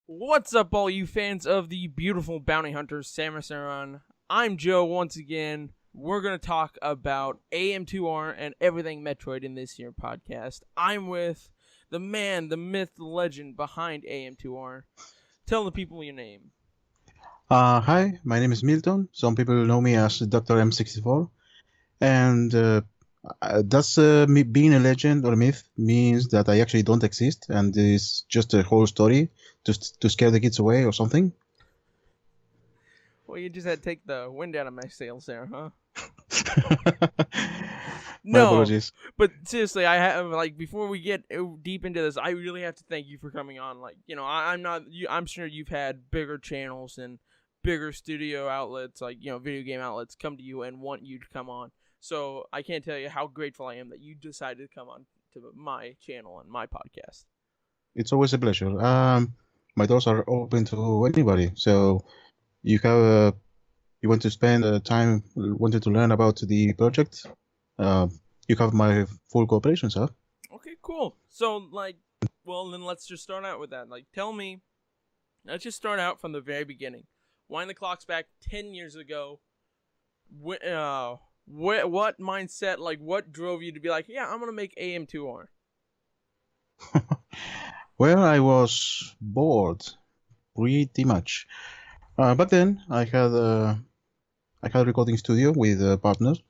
What's up, all you fans of the beautiful bounty hunters, Samus Aran? I'm Joe once again. We're going to talk about AM2R and everything Metroid in this here podcast. I'm with the man, the myth, the legend behind AM2R. Tell the people your name. Hi, my name is Milton. Some people know me as Dr. M64. And that's me being a legend or a myth means that I actually don't exist and it's just a whole story to scare the kids away or something. Well, you just had to take the wind out of my sails there, huh? My No, apologies. but seriously, I have before we get deep into this, I really have to thank you for coming on. I'm sure you've had bigger channels and bigger studio outlets, video game outlets, come to you and want you to come on. So I can't tell you how grateful I am that you decided to come on to my channel and my podcast. It's always a pleasure. My doors are open to anybody. So you have you want to spend time wanted to learn about the project, you have my full cooperation, sir. Okay, cool. So, then let's just start out with that. Tell me, let's just start out from the very beginning. Wind the clocks back 10 years ago. What mindset, what drove you to be like, yeah, I'm going to make AM2R? Well, I was bored, pretty much. Back then, I had a recording studio with partners,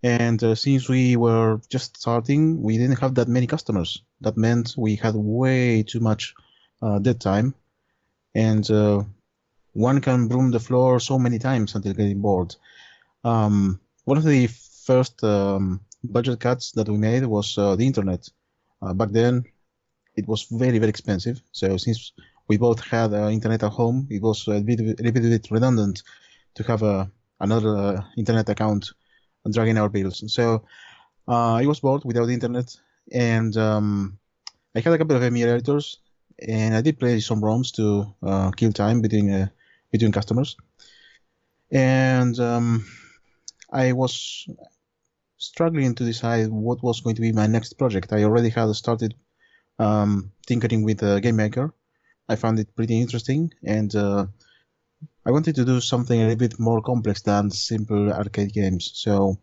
and since we were just starting, we didn't have that many customers. That meant we had way too much dead time, and one can broom the floor so many times until getting bored. One of the first budget cuts that we made was the internet. Back then, it was very, very expensive. So since we both had internet at home, it was a little bit redundant to have another internet account dragging our bills. So I was bored without the internet, and I had a couple of emulators, and I did play some ROMs to kill time between customers. And I was struggling to decide what was going to be my next project. I already had started tinkering with Game Maker. I found it pretty interesting, and I wanted to do something a little bit more complex than simple arcade games. So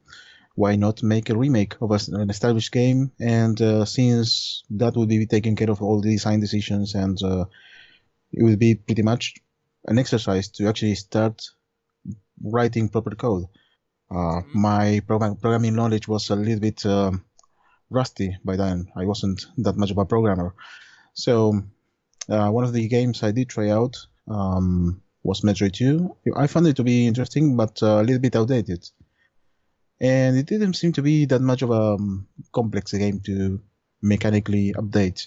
why not make a remake of an established game? And since that would be taking care of all the design decisions, and it would be pretty much an exercise to actually start writing proper code. My programming knowledge was a little bit rusty by then. I wasn't that much of a programmer. So one of the games I did try out was Metroid 2. I found it to be interesting, but a little bit outdated. And it didn't seem to be that much of a complex game to mechanically update.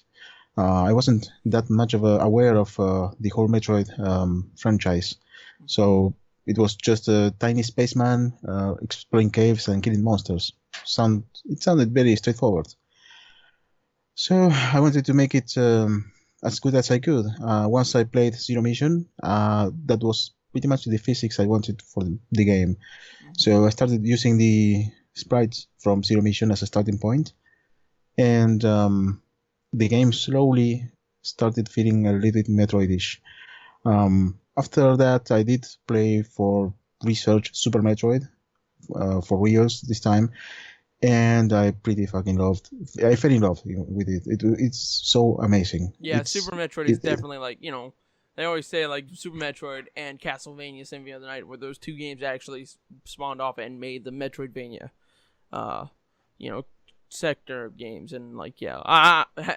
I wasn't that much aware of the whole Metroid franchise. So it was just a tiny spaceman exploring caves and killing monsters. It sounded very straightforward. So I wanted to make it as good as I could. Once I played Zero Mission, that was pretty much the physics I wanted for the game. So I started using the sprites from Zero Mission as a starting point, and the game slowly started feeling a little bit Metroid-ish. After that, I did play for research Super Metroid for reals this time, and I pretty fucking loved. I fell in love with it. It's so amazing. Yeah, Super Metroid is definitely they always say Super Metroid and Castlevania Symphony of the Night were those two games that actually spawned off and made the Metroidvania, sector of games. And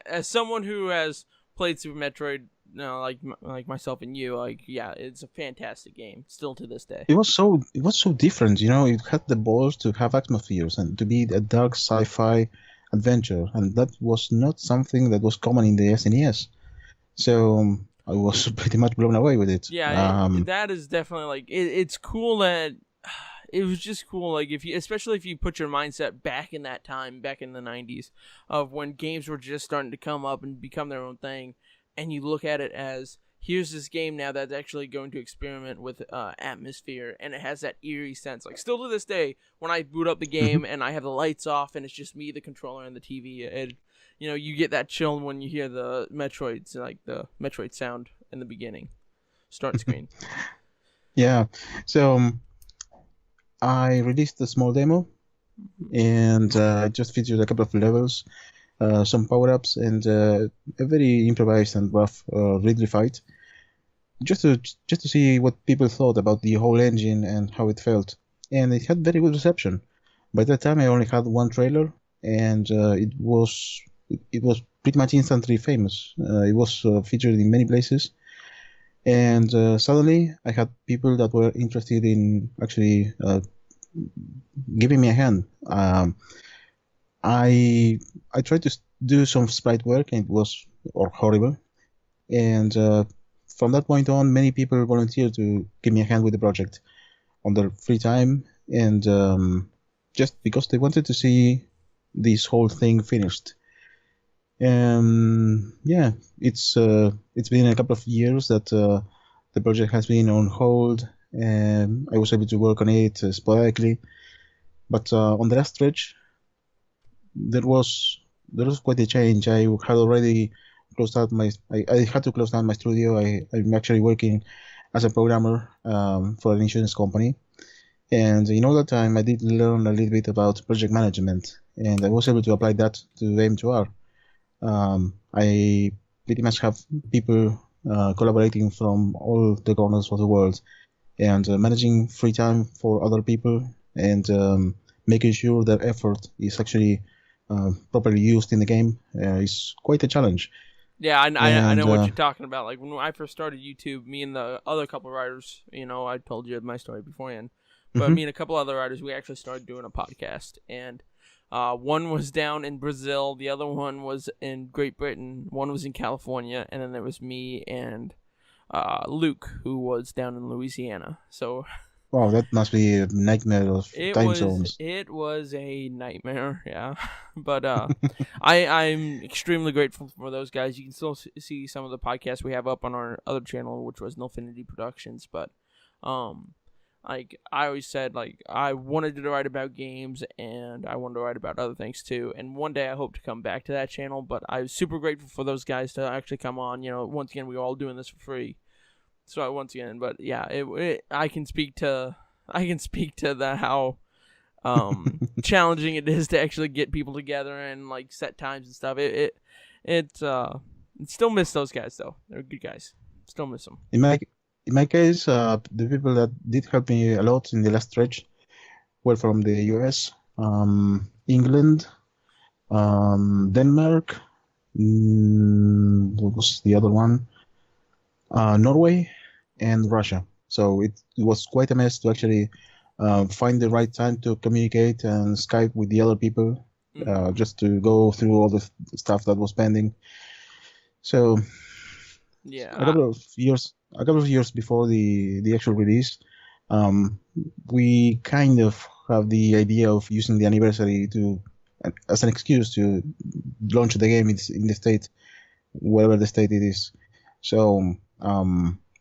as someone who has played Super Metroid, like myself and you, it's a fantastic game still to this day. It was so different, It had the balls to have atmospheres and to be a dark sci-fi adventure, and that was not something that was common in the SNES. So I was pretty much blown away with it. Yeah, that is definitely it's cool that it was just cool. Especially if you put your mindset back in that time, back in the 90s, of when games were just starting to come up and become their own thing, and you look at it as, here's this game now that's actually going to experiment with atmosphere, and it has that eerie sense. Still to this day, when I boot up the game and I have the lights off and it's just me, the controller, and the TV, you get that chill when you hear the Metroids, the Metroid sound in the beginning, start screen. Yeah. So I released a small demo, and just featured a couple of levels, some power-ups, and a very improvised and rough Ridley fight, just to see what people thought about the whole engine and how it felt. And it had very good reception. By that time, I only had one trailer, and it was pretty much instantly famous. It was featured in many places, and suddenly I had people that were interested in actually giving me a hand. I tried to do some sprite work, and it was horrible. And from that point on, many people volunteered to give me a hand with the project on their free time, and just because they wanted to see this whole thing finished. Yeah, it's been a couple of years that the project has been on hold, and I was able to work on it sporadically. But on the last stretch, there was quite a change. I had already closed out I had to close down my studio. I'm actually working as a programmer for an insurance company. And in all that time, I did learn a little bit about project management, and I was able to apply that to M2R. I pretty much have people collaborating from all the corners of the world, and managing free time for other people, and making sure their effort is actually properly used in the game is quite a challenge. Yeah, I know what you're talking about. Like when I first started YouTube, me and the other couple writers, I told you my story beforehand, but me and a couple other writers, we actually started doing a podcast, and one was down in Brazil, the other one was in Great Britain, one was in California, and then there was me and Luke, who was down in Louisiana. So wow, that must be a nightmare of time zones. It was a nightmare, yeah. But I'm extremely grateful for those guys. You can still see some of the podcasts we have up on our other channel, which was Nilfinity Productions. But like I always said, like I wanted to write about games, and I wanted to write about other things too. And one day I hope to come back to that channel. But I was super grateful for those guys to actually come on. Once again, we were all doing this for free. So once again, but yeah, I can speak to how challenging it is to actually get people together and like set times and stuff. Still miss those guys though. They're good guys. Still miss them. In my case, the people that did help me a lot in the last stretch were from the US, England, Denmark. What was the other one? Norway and Russia. So it was quite a mess to actually find the right time to communicate and Skype with the other people, just to go through all the stuff that was pending. So yeah, a couple of years before the actual release, we kind of have the idea of using the anniversary as an excuse to launch the game in the state, wherever the state it is. So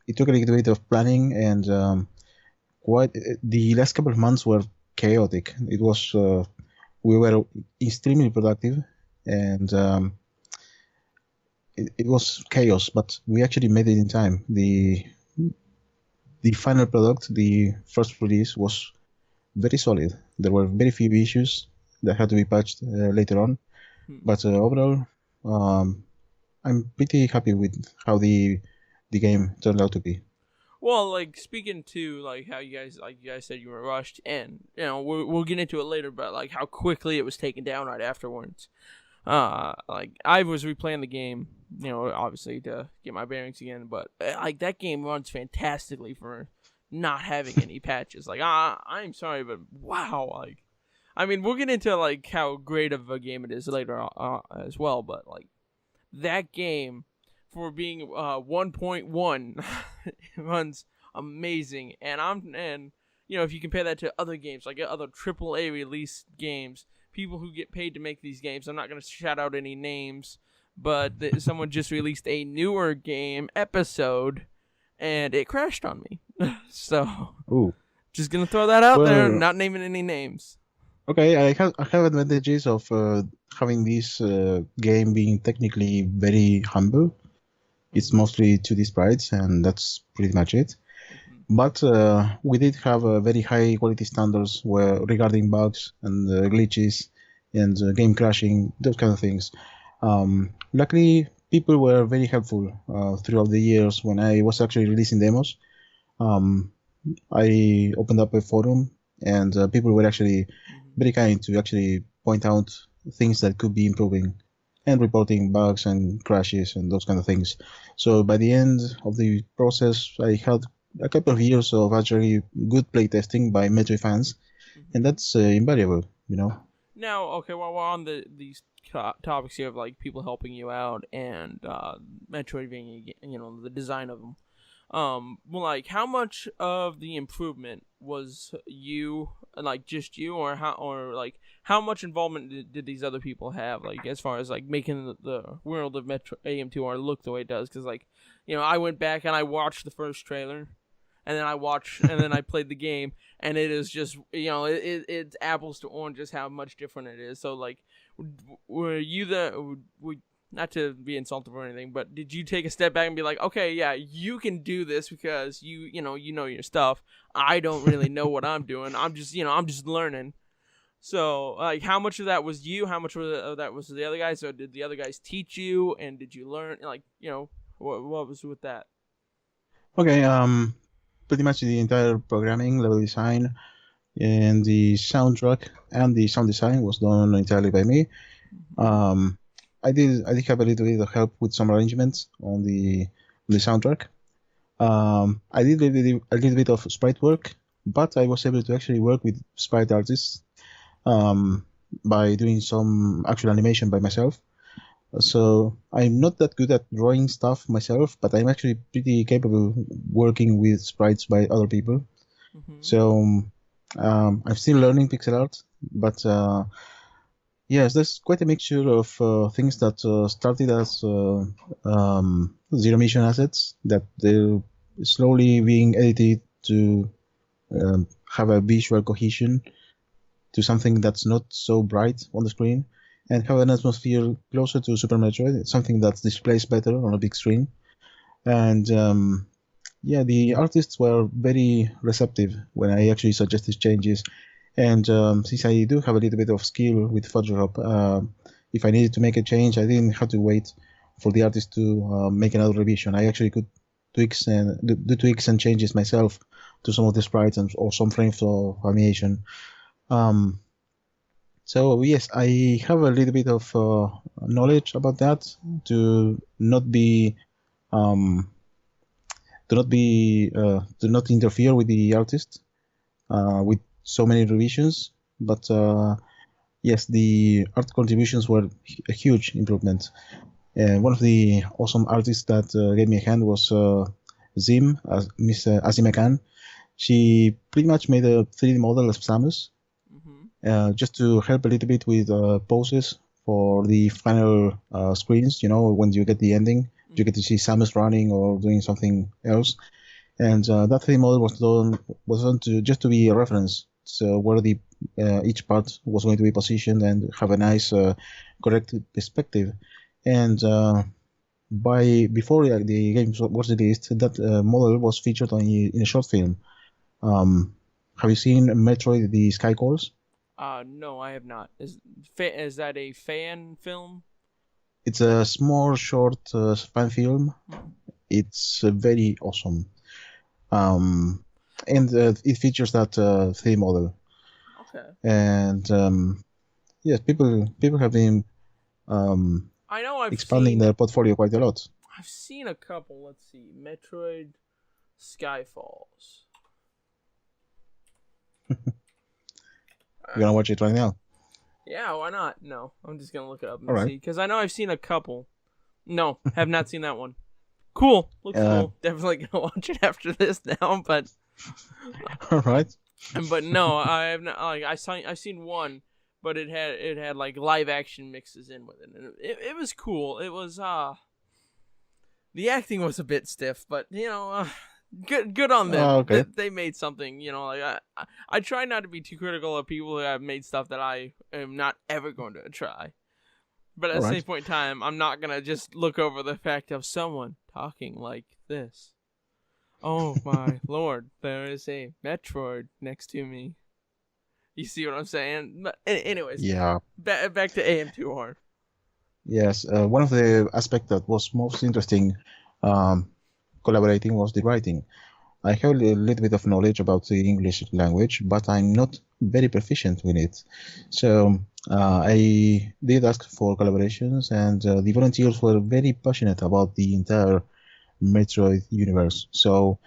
it took a little bit of planning, and the last couple of months were chaotic. It was we were extremely productive, and it was chaos, but we actually made it in time. The final product, the first release, was very solid. There were very few issues that had to be patched later on, but overall, I'm pretty happy with how the game turned out to be. Well, like speaking to like how you guys said you were rushed, and we'll get into it later, but like how quickly it was taken down right afterwards. Like I was replaying the game, obviously to get my bearings again, but like that game runs fantastically for not having any patches. Like I'm sorry, but wow, like I mean we'll get into like how great of a game it is later as well, but like that game, for being 1.1, runs amazing, and if you compare that to other games, like other AAA release games, people who get paid to make these games, I'm not going to shout out any names, but someone just released a newer game episode, and it crashed on me. So, just going to throw that out there, not naming any names. Okay, I have advantages of having this game being technically very humble. It's Mm-hmm. mostly 2D sprites, and that's pretty much it. Mm-hmm. But we did have very high quality standards where regarding bugs and glitches and game crashing, those kind of things. Luckily, people were very helpful throughout the years when I was actually releasing demos. Um, I opened up a forum, and people were actually Mm-hmm. very kind to actually point out things that could be improving and reporting bugs and crashes and those kind of things. So by the end of the process, I had a couple of years of actually good playtesting by Metroid fans, and Mm-hmm. that's invaluable, you know. Now, okay, while we're on these topics here of like people helping you out and Metroid being, the design of them. Well, like how much of the improvement was you, like just you, or how much involvement did these other people have, like as far as like making the world of Metro AM2R look the way it does? Because like, I went back and I watched the first trailer, and then I played the game, and it is just it's apples to oranges how much different it is. So like, were you not to be insultive or anything, but did you take a step back and be like, okay, yeah, you can do this because you know your stuff. I don't really know what I'm doing. I'm just learning. So, like, how much of that was you? How much of that was the other guys? So, did the other guys teach you, and did you learn? Like, what was with that? Okay, pretty much the entire programming, level design, and the soundtrack and the sound design was done entirely by me. Mm-hmm. Um, I did have a little bit of help with some arrangements on the soundtrack. I did a little bit of sprite work, but I was able to actually work with sprite artists um, by doing some actual animation by myself. So I'm not that good at drawing stuff myself, but I'm actually pretty capable working with sprites by other people. Mm-hmm. So I'm still learning pixel art, but yes, there's quite a mixture of things that started as zero mission assets that they're slowly being edited to have a visual cohesion to something that's not so bright on the screen and have an atmosphere closer to Super Metroid. It's something that displays better on a big screen. And yeah, the artists were very receptive when I actually suggested changes. And since I do have a little bit of skill with Photoshop, if I needed to make a change, I didn't have to wait for the artist to make another revision. I actually could do tweaks and changes myself to some of the sprites or some frames of animation. Um, so yes, I have a little bit of knowledge about that to not be um, to not interfere with the artist with so many revisions. But yes, the art contributions were a huge improvement. One of the awesome artists that gave me a hand was Zim, Miss Azima Khan. She pretty much made a 3D model of Samus Mm-hmm. just to help a little bit with poses for the final screens. You know, when you get the ending, you get to see Samus running or doing something else. And that 3D model was done to just to be a reference. So where the each part was going to be positioned and have a nice correct perspective. And by before the game was released, that model was featured in a short film. Have you seen Metroid: The Sky Course? No, I have not. Is that a fan film? It's a small, short fan film. Hmm. It's very awesome. Um, and it features that 3D model. Okay. And yes, people have been um, I know expanding their portfolio quite a lot. I've seen a couple. Let's see. Metroid Skyfalls. You're gonna watch it right now. Yeah, why not? No, I'm just gonna look it up All and right. see because I know I've seen a couple. No, have not seen that one. Cool, looks Uh, cool. Definitely gonna watch it after this now, all right. but no, I have not. Like I've seen one, but it had like live action mixes in with it, and it was cool. It was the acting was a bit stiff, but good on them. Okay. They made something. Like I try not to be too critical of people who have made stuff that I am not ever going to try. But at All the right. same point in time, I'm not gonna just look over the fact of someone talking like this. Oh my lord, there is a Metroid next to me. You see what I'm saying? But anyways, Yeah. back to AM2R. Yes. One of the aspects that was most interesting um, collaborating was the writing. I have a little bit of knowledge about the English language, but I'm not very proficient with it. So I did ask for collaborations, and the volunteers were very passionate about the entire Metroid universe. So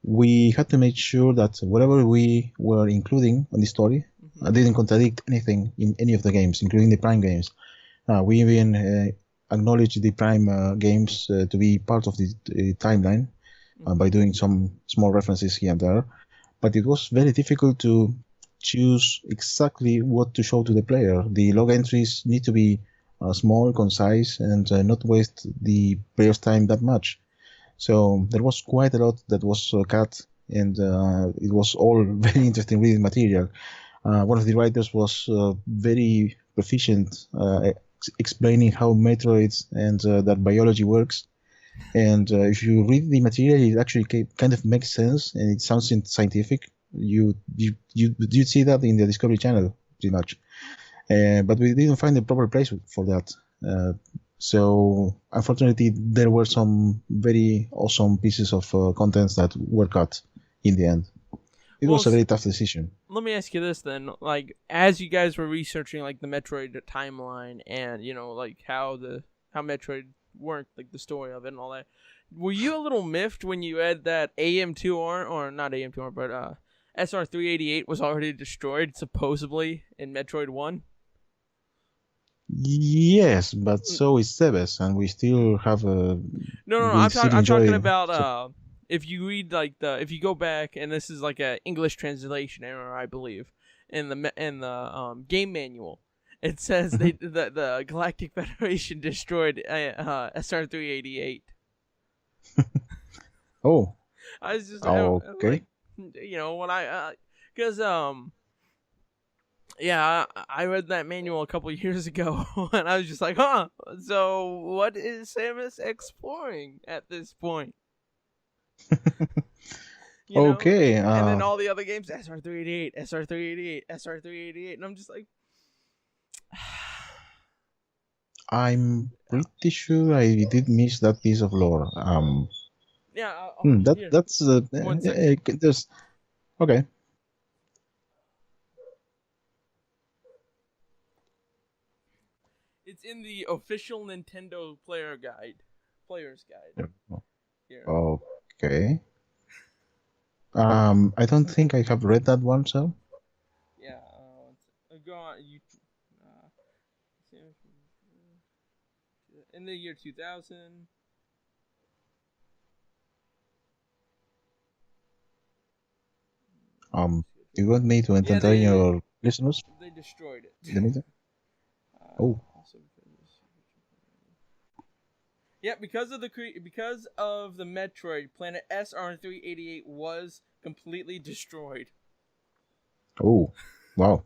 we had to make sure that whatever we were including on the story didn't contradict anything in any of the games, including the Prime games. We even acknowledged the Prime games to be part of the timeline by doing some small references here and there. But it was very difficult to choose exactly what to show to the player. The log entries need to be small, concise, and not waste the player's time that much. So there was quite a lot that was cut, and it was all very interesting reading material. One of the writers was very proficient explaining how Metroids and that biology works. And if you read the material, it actually kind of makes sense, and it sounds scientific. You see that in the Discovery Channel pretty much, but we didn't find the proper place for that. So unfortunately, there were some very awesome pieces of contents that were cut in the end. It was a very tough decision. Let me ask you this then: like, as you guys were researching like the Metroid timeline and like how Metroid worked, like the story of it and all that, were you a little miffed when you had that AM2R, or not AM2R, but SR388 was already destroyed supposedly in Metroid 1? Yes, but so is Sebes, and we still have a. No. I'm talking about if you read like if you go back, and this is like a English translation error, I believe, in the game manual, it says the Galactic Federation destroyed SR388. Oh. I was just okay. When because yeah, I read that manual a couple years ago, and I was just like, huh. So what is Samus exploring at this point? Okay. And then all the other games, SR388, SR388, SR388, and I'm just like, I'm pretty sure I did miss that piece of lore. yeah. That's One second. just okay. It's in the official Nintendo player's guide. Here. Okay. I don't think I have read that one, so. Yeah. Go on. In the year 2000. You want me to entertain your listeners? They destroyed it. Oh. Yeah, because of the Metroid, planet SR388 was completely destroyed. Oh, wow.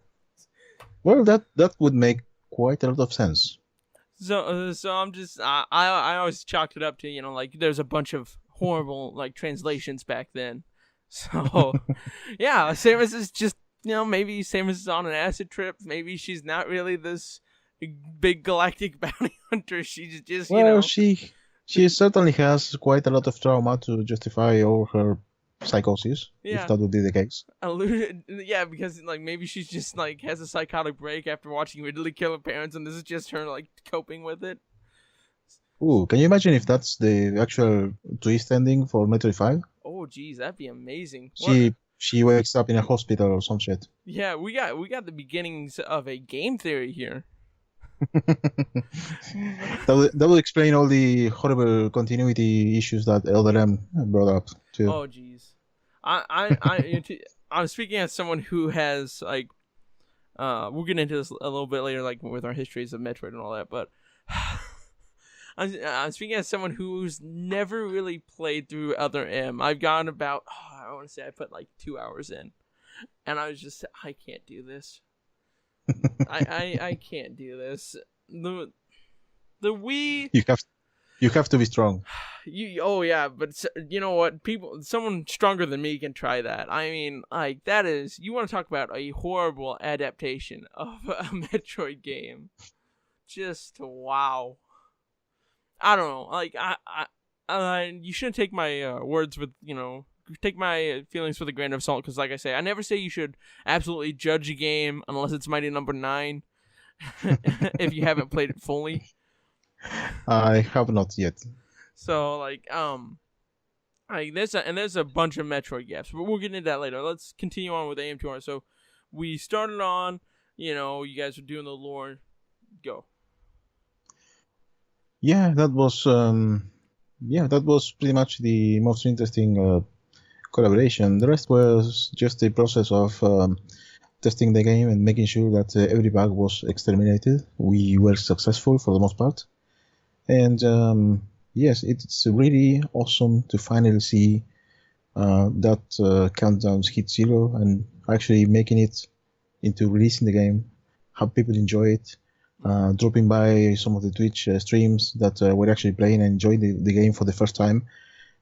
Well, that would make quite a lot of sense. So I'm just I always chalked it up to like there's a bunch of horrible like translations back then. So yeah, Samus is just maybe Samus is on an acid trip. Maybe she's not really this big galactic bounty hunter. She's just she certainly has quite a lot of trauma to justify all her psychosis. Yeah. If that would be the case. Yeah, because like maybe she's just like has a psychotic break after watching Ridley kill her parents, and this is just her like coping with it. Ooh, can you imagine if that's the actual twist ending for Metroid 5? Oh, geez, that'd be amazing. She wakes up in a hospital or some shit. Yeah, we got the beginnings of a game theory here. that would explain all the horrible continuity issues that LRM brought up too. Oh, geez. I'm speaking as someone who has like, we'll get into this a little bit later, like with our histories of Metroid and all that. But I'm speaking as someone who's never really played through Other M. I've gotten about, I want to say I put like 2 hours in, and I was just, I can't do this. I can't do this. The Wii. You have to be strong. Oh yeah, but you know what? Someone stronger than me can try that. I mean, like that is, you want to talk about a horrible adaptation of a Metroid game. Just wow. I don't know. Like you shouldn't take my words with take my feelings with a grain of salt, because like I say, I never say you should absolutely judge a game unless it's Mighty Number 9 if you haven't played it fully. I have not yet. So there's a bunch of Metroid gaps, but we'll get into that later. Let's continue on with AM2R. So we started on, you guys were doing the lore. Go. Yeah, that was pretty much the most interesting collaboration. The rest was just the process of testing the game and making sure that every bug was exterminated. We were successful for the most part. And yes, it's really awesome to finally see that countdown hit 0 and actually making it into releasing the game, how people enjoy it, dropping by some of the Twitch streams that were actually playing and enjoying the game for the first time.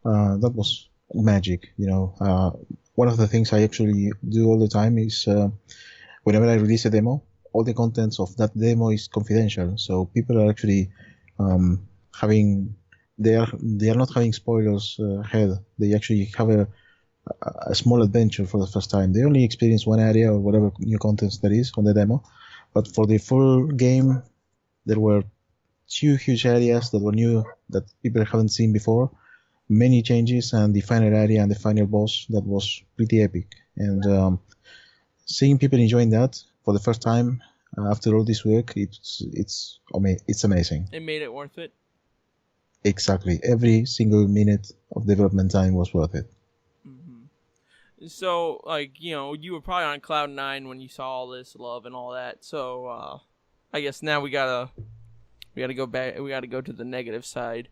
That was magic, One of the things I actually do all the time is whenever I release a demo, all the contents of that demo is confidential, so people are actually they are not having spoilers ahead. They actually have a small adventure for the first time. They only experience one area or whatever new contents there is on the demo, but for the full game, there were 2 huge areas that were new that people haven't seen before, many changes, and the final area and the final boss that was pretty epic. And seeing people enjoying that for the first time after all this work, it's amazing. It made it worth it. Exactly. Every single minute of development time was worth it. Mm-hmm. So, you were probably on cloud 9 when you saw all this love and all that. So, I guess now we gotta go back. We gotta go to the negative side.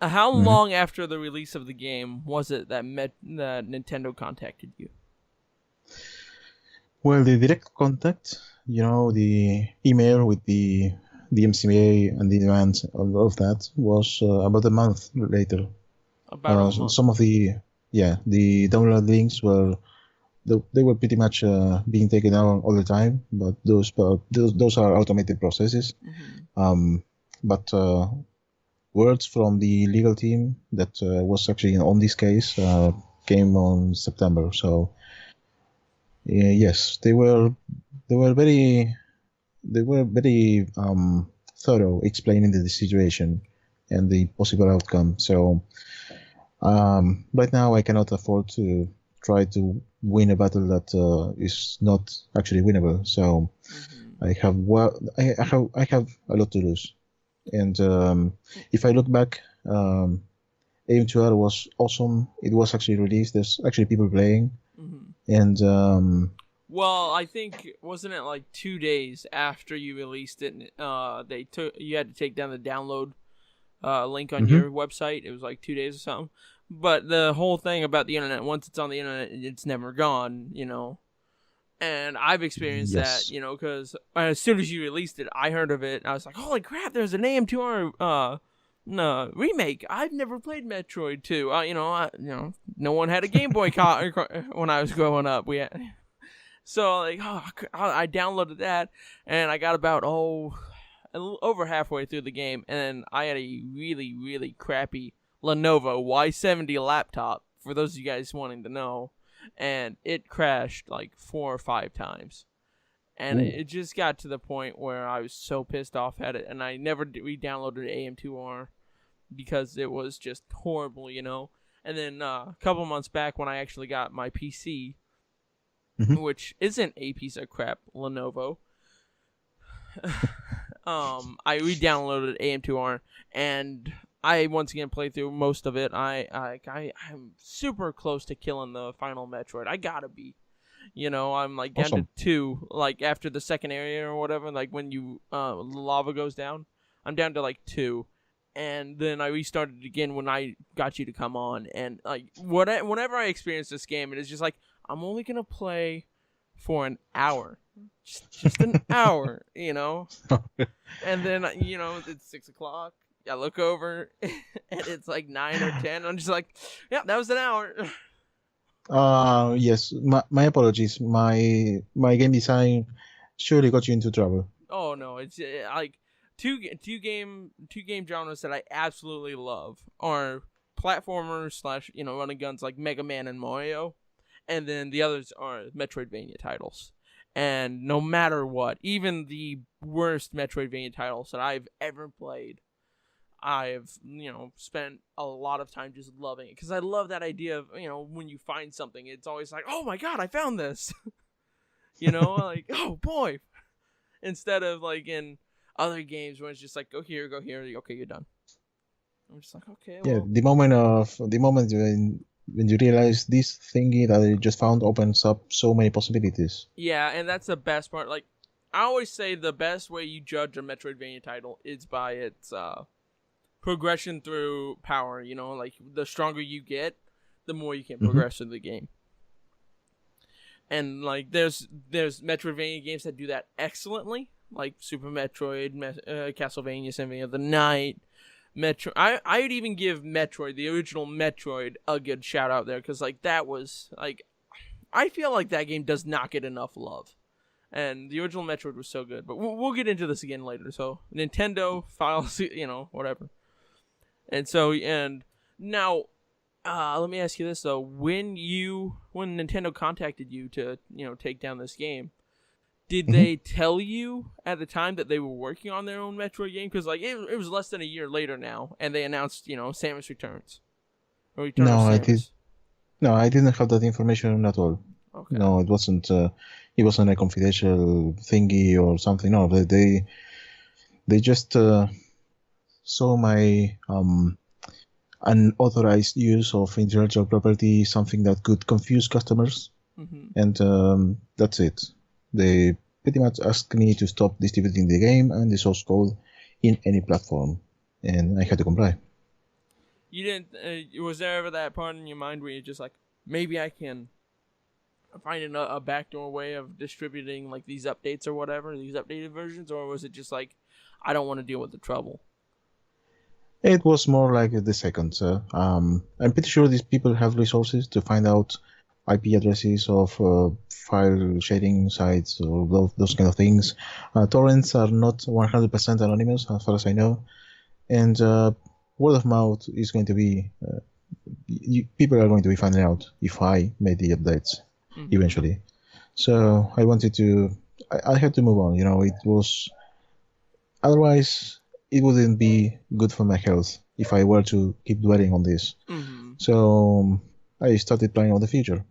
How long after the release of the game was it that Nintendo contacted you? Well, the direct contact, the email with the MCA and the demands of that was about a month later. About a month. Some of the download links were pretty much being taken down all the time, but those are automated processes. Mm-hmm. But words from the legal team that was actually on this case came on September. So yes, they were very thorough explaining the situation and the possible outcome. So right now I cannot afford to try to win a battle that is not actually winnable. So I have a lot to lose. And if I look back, AM2R was awesome. It was actually released. There's actually people playing. And well, I think, wasn't it like 2 days after you released it? You had to take down the download link on your website. It was like 2 days or something. But the whole thing about the internet, once it's on the internet, it's never gone. And I've experienced that, because as soon as you released it, I heard of it. And I was like, holy crap! There's an AM2R remake. I've never played Metroid 2. No one had a Game Boy when I was growing up. So I downloaded that, and I got about over halfway through the game, and I had a really, really crappy Lenovo Y70 laptop, for those of you guys wanting to know, and it crashed like 4 or 5 times. And it just got to the point where I was so pissed off at it, and I never re-downloaded AM2R because it was just horrible, And then a couple months back, when I actually got my PC, which isn't a piece of crap Lenovo, I re-downloaded AM2R, and I once again played through most of it. I'm super close to killing the final Metroid. I gotta be. I'm like down to 2, like after the second area or whatever, like when lava goes down, I'm down to like 2. And then I restarted again when I got you to come on. And like whenever I experience this game, it is just like, I'm only going to play for an hour. just an hour, you know. And then it's 6 o'clock. I look over and it's like 9 or 10. I'm just like, yeah, that was an hour. Yes, my apologies. My game design surely got you into trouble. Oh no, it's like two game genres that I absolutely love are platformers / run and guns like Mega Man and Mario, and then the others are Metroidvania titles. And no matter what, even the worst Metroidvania titles that I've ever played, I've spent a lot of time just loving it because I love that idea of when you find something, it's always like, oh my god, I found this. Like, oh boy, instead of like in other games where it's just like, go here, okay, you're done. I'm just like, okay, Yeah, well, the moment when you realize this thingy that you just found opens up so many possibilities. yeah, and that's the best part. Like, I always say the best way you judge a Metroidvania title is by its progression through power. Like the stronger you get, the more you can progress through the game. And like there's Metroidvania games that do that excellently, like Super Metroid, Castlevania Symphony of the Night, I would even give Metroid, the original Metroid, a good shout out there because like that was like, I feel like that game does not get enough love, and the original Metroid was so good. But we'll get into this again later. So Nintendo files, whatever. And so now, let me ask you this though: when Nintendo contacted you to take down this game, did they tell you at the time that they were working on their own Metroid game? Because like it was less than a year later now, and they announced Samus Returns. Or Return of Samus. I didn't have that information at all. Okay. No, it wasn't. It wasn't a confidential thingy or something. No, they just saw my unauthorized use of intellectual property, something that could confuse customers, and that's it. They pretty much asked me to stop distributing the game and the source code in any platform, and I had to comply. You didn't. Was there ever that part in your mind where you're just like, maybe I can find a backdoor way of distributing like these updates or whatever, these updated versions, or was it just like, I don't want to deal with the trouble? It was more like the second. I'm pretty sure these people have resources to find out IP addresses of file sharing sites or those kind of things. Torrents are not 100% anonymous, as far as I know, and word of mouth is going to be people are going to be finding out if I made the updates eventually. So I wanted to. I had to move on. It was otherwise it wouldn't be good for my health if I were to keep dwelling on this. So I started planning on the future.